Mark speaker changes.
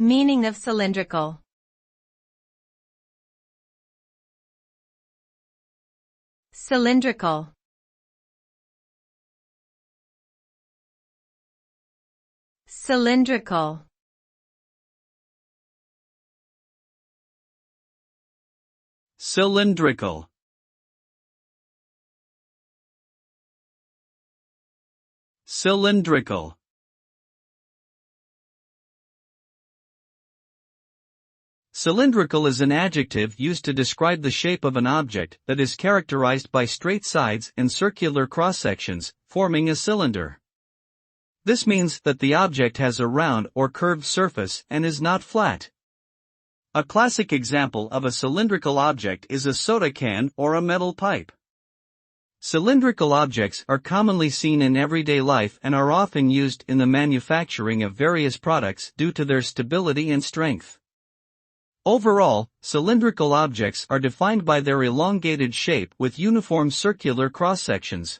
Speaker 1: Meaning of cylindrical. Cylindrical. Cylindrical.
Speaker 2: Cylindrical. Cylindrical. Cylindrical is an adjective used to describe the shape of an object that is characterized by straight sides and circular cross-sections, forming a cylinder. This means that the object has a round or curved surface and is not flat. A classic example of a cylindrical object is a soda can or a metal pipe. Cylindrical objects are commonly seen in everyday life and are often used in the manufacturing of various products due to their stability and strength. Overall, cylindrical objects are defined by their elongated shape with uniform circular cross-sections.